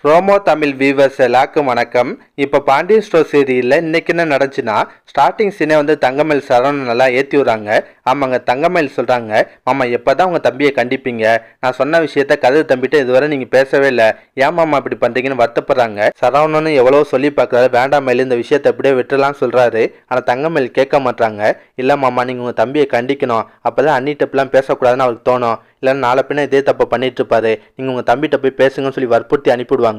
ரோமோ Tamil viewers எல்லாருக்கும் வணக்கம். இப்போ பாண்டியன் ஸ்டோர் சீரியலில் இன்னைக்கு என்ன நடந்துச்சுன்னா, ஸ்டார்டிங் சீனே வந்து தங்கமயில் சரவணன் நல்லா ஏற்றி விடுறாங்க. ஆமாங்க, தங்கமயில் சொல்கிறாங்க, மாமா எப்போ தான் உங்கள் தம்பியை கண்டிப்பீங்க? நான் சொன்ன விஷயத்த கதிர் தம்பிட்டு இதுவரை நீங்கள் பேசவே இல்லை, ஏன் மாமா இப்படி பண்ணுறீங்கன்னு வருத்தப்படுறாங்க. சரவணனும் எவ்வளோ சொல்லி பார்க்குறாரு, வேண்டாம் மயில் இந்த விஷயத்தை அப்படியே விட்டுலாம் சொல்கிறாரு. ஆனால் தங்கமயில் கேட்க மாட்டாங்க. இல்லை மாமா, நீங்கள் உங்கள் தம்பியை கண்டிக்கணும், அப்போ தான் அண்ணிட்டப்பெல்லாம் பேசக்கூடாதுன்னு அவருக்கு தோணும், இல்லைன்னா நாளை பின்ன இதே தப்பை பண்ணிட்டு இருப்பாரு, நீங்கள் உங்கள் தம்பிகிட்ட போய் பேசுங்கன்னு சொல்லி வற்புறுத்தி அனுப்பிவிடுவாங்க.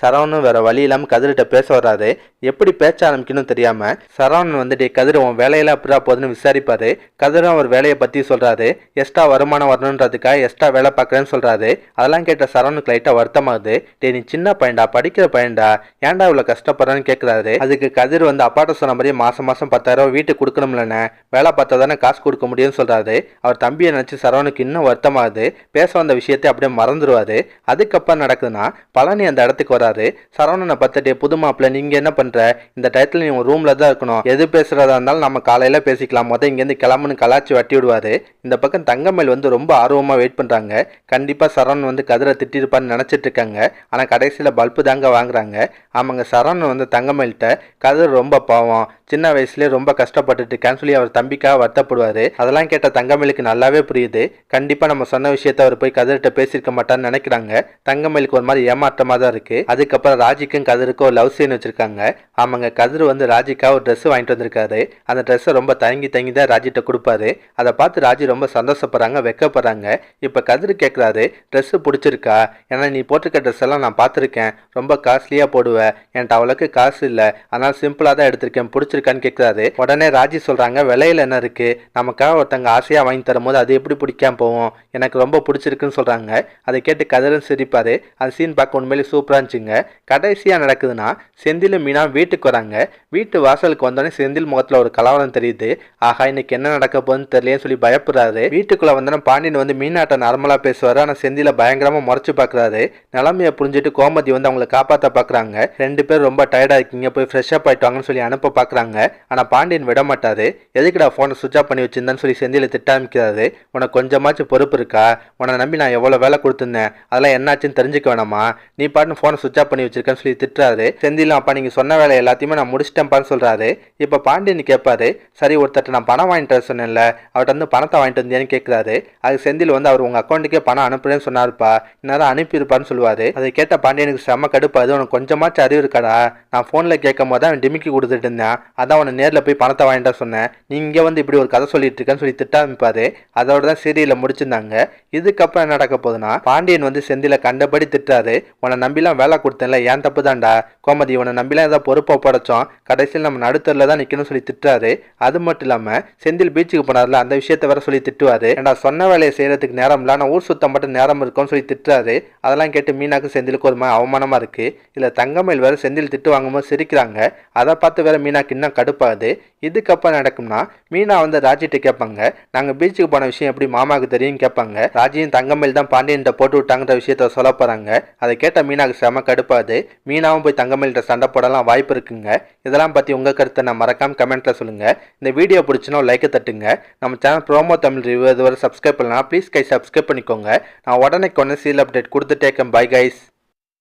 சரவணன் வேற வழி இல்லாமல் கதிர்கிட்ட பேச வர்றாரு. எப்படி பேச்ச ஆரம்பிக்கணும் தெரியாம சரவணன் வந்துட்டு கதிர் உன் வேலையெல்லாம் எப்படா போகுதுன்னு விசாரிப்பாரு. கதிரும் அவர் வேலையை பற்றி சொல்றாரு. எக்ஸ்ட்ரா வருமானம் வரணுன்றதுக்காக எக்ஸ்ட்ரா வேலை பார்க்குறேன்னு சொல்றாரு. அதெல்லாம் கேட்ட சரவணுக்கு லைட்டாக வருத்தமாகுது. டே நீ சின்ன பையன்டா, படிக்கிற பையன்டா, ஏன்டா இவ்வளோ கஷ்டப்படுறான்னு கேட்குறாரு. அதுக்கு கதிர் வந்து அப்பாட்ட சொன்ன மாதிரியே மாசம் 10,000 வீட்டுக்கு கொடுக்கணும்லண்ணே, வேலை பார்த்தா தானே காசு கொடுக்க முடியும்னு சொல்றாரு. அவர் தம்பியை நினச்சி சரவணுக்கு இன்னும் வருத்தமாகுது. பேச வந்த விஷயத்தை அப்படியே மறந்துடுவாரு. அதுக்கப்புறம் நடக்குதுன்னா, பழனி அந்த இடத்துக்கு வராரு. சரவணனை பார்த்துட்டு, புது மாப்பிள்ள நீங்க என்ன பண்ற, இந்த டயத்துல நீ ரூம்ல தான் இருக்கணும், எது பேசுறதா இருந்தாலும் நம்ம காலையில பேசிக்கலாம், மொதல் இங்கேருந்து கிளம்புன்னு கலாச்சி வட்டி விடுவாரு. இந்த பக்கம் தங்கமயில் வந்து ரொம்ப ஆர்வமா வெயிட் பண்றாங்க. கண்டிப்பா சரவணன் வந்து கதிரை திட்டிருப்பான்னு நினைச்சிட்டு இருக்காங்க. ஆனா கடைசியில பல்பு தாங்க வாங்குறாங்க. ஆமாங்க, சரவணன் வந்து தங்கமயில்கிட்ட கதிர் ரொம்ப பாவம், சின்ன வயசுலேயே ரொம்ப கஷ்டப்பட்டுட்டு இருக்கான்னு சொல்லி அவர் தம்பிக்காக வருத்தப்படுவாரு. அதெல்லாம் கேட்ட தங்கமயிலுக்கு நல்லாவே புரியுது. கண்டிப்பா நம்ம சொன்ன விஷயத்த அவர் போய் கதிர்கிட்ட பேசியிருக்க மாட்டான்னு நினைக்கிறாங்க. தங்கமயிலுக்கு ஒரு மாதிரி ஏமாற்றமா தான் இருக்கு. அதுக்கப்புறம் ராஜிக்கும் கதிருக்கும் ஒரு லவ் சீன் வச்சிருக்காங்க. ஆமாங்க, கதிர் வந்து ராஜிக்காக ஒரு ட்ரெஸ் வாங்கிட்டு வந்திருக்காரு. அந்த ட்ரெஸ்ஸை ரொம்ப தயங்கி தான் ராஜிட்ட கொடுப்பாரு. அதை பார்த்து ராஜி ரொம்ப சந்தோஷப்படுறாங்க, வெக்கப்படுறாங்க. இப்போ கதிர் கேட்குறாரு, ட்ரெஸ் பிடிச்சிருக்கா, ஏன்னா நீ போட்டிருக்க ட்ரெஸ் எல்லாம் நான் பார்த்துருக்கேன், ரொம்ப காஸ்ட்லியாக போடுவேன், என்கிட்ட அவ்வளோக்கு காசு இல்லை, அதனால சிம்பிளாக தான் எடுத்திருக்கேன், பிடிச்சிருக்கான்னு கேட்குறாரு. உடனே ராஜி சொல்கிறாங்க, விலையில் என்ன இருக்குது, நமக்காக ஒருத்தங்க ஆசையாக வாங்கி தரும்போது அது எப்படி பிடிக்காம போவோம், எனக்கு ரொம்ப பிடிச்சிருக்குன்னு சொல்கிறாங்க. அதை கேட்டு கதிரன் சிரிப்பாரு. அந்த சீன் பார்க்க உண்மையிலே சூப்பராக இருந்துச்சுங்க. கடைசியாக நடக்குதுன்னா, செந்திலும் மீனா வீட்டுக்கு வராங்க. வீட்டு வாசலுக்கு வந்தோடனே செந்தில் முகத்தில் ஒரு கலவரம் தெரியுது. ஆஹா, இன்னைக்கு என்ன நடக்க போகுதுன்னு தெரியலன்னு சொல்லி பயப்படுறாரு. வீட்டுக்குள்ளே வந்தோன்னா பாண்டியன் வந்து மீனாட்ட நார்மலாக பேசுவார். ஆனால் செந்தில பயங்கரமாக முறைச்சு பார்க்குறாரு. நிலைமையை புரிஞ்சுட்டு கோமதி வந்து அவங்களை காப்பாற்ற பார்க்குறாங்க. ரெண்டு பேரும் ரொம்ப டயர்டாக இருக்கீங்க, போய் ஃப்ரெஷ்ஷப் ஆகிட்டு வாங்கன்னு சொல்லி அனுப்ப பார்க்குறாங்க. ஆனால் பாண்டியன் விட மாட்டாரு. எதுக்குடா ஃபோனை சுவிட்ச் ஆஃப் பண்ணி வச்சிருந்தான்னு சொல்லி செந்தில திட்ட ஆரம்பிக்கிறாரு. உனக்கு கொஞ்சமாச்சும் பொறுப்பு இருக்கா, உன்னை நம்பி நான் எவ்வளோ வேலை கொடுத்துருந்தேன், அதெல்லாம் என்னாச்சுன்னு தெரிஞ்சுக்க வேணாமா, நீ பாட்டு ஃபோனை சுவிட்ச் ஆஃப் பண்ணி வச்சிருக்கேன்னு சொல்லி திட்டுறாரு. செந்திலும் அப்பா நீங்கள் சொன்ன வேலை எல்லாத்தையுமே நான் முடிச்சிட்டேன்ப்பான்னு சொல்கிறாரு. இப்போ பாண்டியன் கேட்பாரு, சரி ஒருத்தட்ட நான் பணம் வாங்கிட்டு வர சொன்னேன்ல, அவர்கிட்ட வந்து பணத்தை வாங்கிட்டு வந்தேன்னு கேட்குறாரு. அது செந்தில் வந்து அவர் உங்கள் அக்கௌண்ட்டுக்கே பணம் அனுப்புறேன்னு சொன்னார்ப்பா, இந்நேரம் அனுப்பியிருப்பான்னு சொல்லுவார். அதை கேட்ட பாண்டியனுக்கு செம்ம கடுப்பாது. உனக்கு கொஞ்சமாச்சும் அறிவு இருக்காடா, நான் ஃபோனில் கேட்கும் போது அவன் டிமிக்கி கொடுத்துட்டு இருந்தேன், அதான் அவனை நேரில் போய் பணத்தை வாங்கிட்டா சொன்னேன், நீ இங்கே வந்து இப்படி ஒரு கதை சொல்லிட்டு இருக்கேன்னு சொல்லி திட்ட ஆரம்பிப்பாரு. அதோட தான் சீரியலில் முடிச்சிருந்தாங்க. இதுக்கப்புறம் என்ன நடக்க போகுதுன்னா, பாண்டியன் வந்து செந்தில கண்டபடி திட்டுறாரு. உன்னை நம்பிலாம் வேலை கொடுத்தேன்ல, ஏன் தப்பு தான்டா, கோமதி உன்னை நம்பிலாம் ஏதாவது பொறுப்பை படைச்சோம், கடைசியில் நம்ம நடுத்தரில் தான் நிற்கணும்னு சொல்லி திட்டுறாரு. அது மட்டும் இல்லாமல் செந்தில் பீச்சுக்கு போனார்ல, அந்த விஷயத்தை வேற சொல்லி திட்டுவாரு. ஏன்டா சொன்ன வேலையை செய்யறதுக்கு நேரம் இல்லை, ஆனால் ஊர் சுத்தம் மட்டும் நேரம் இருக்கும்னு சொல்லி திட்டுறாரு. அதெல்லாம் கேட்டு மீனாக்கு செந்திலுக்கு ஒரு மாதிரி அவமானமா இருக்கு. இல்லை தங்கமயில் வேற செந்தில் திட்டு வாங்கும்போது சிரிக்கிறாங்க. அதை பார்த்து வேற மீனாக்கு இன்னும் கடுப்பாகுது. இதுக்கப்புறம் நடக்கும்னா, மீனா வந்து ராஜிட்ட கேட்பாங்க, நாங்கள் பீச்சுக்கு போன விஷயம் எப்படி மாமாவுக்கு தெரியும் கேட்பாங்க. ராஜியும் தங்கமயில் தான் பாண்டியன்கிட்ட போட்டு விட்டாங்கன்ற விஷயத்த சொல்ல போறாங்க. அதை கேட்ட மீனாக்கு செம கடுப்பாது. மீனாவும் போய் தங்கமயில்கிட்ட சண்டை போடலாம் வாய்ப்பு இருக்குங்க. இதெல்லாம் பற்றி உங்கள் கருத்தை நான் மறக்காம கமெண்ட்ல சொல்லுங்க. இந்த வீடியோ பிடிச்சினா ஒரு லைக்கை தட்டுங்க. நம்ம சேனல் ப்ரோமோ தமிழ் ரிவ்யூ இதுவரை சப்ஸ்கிரைப் பண்ணலாம், ப்ளீஸ் கை சப்ஸ்கிரைப் பண்ணிக்கோங்க. நான் உடனே சீரியல் அப்டேட் கொடுத்துட்டே இருக்கேன். Bye guys.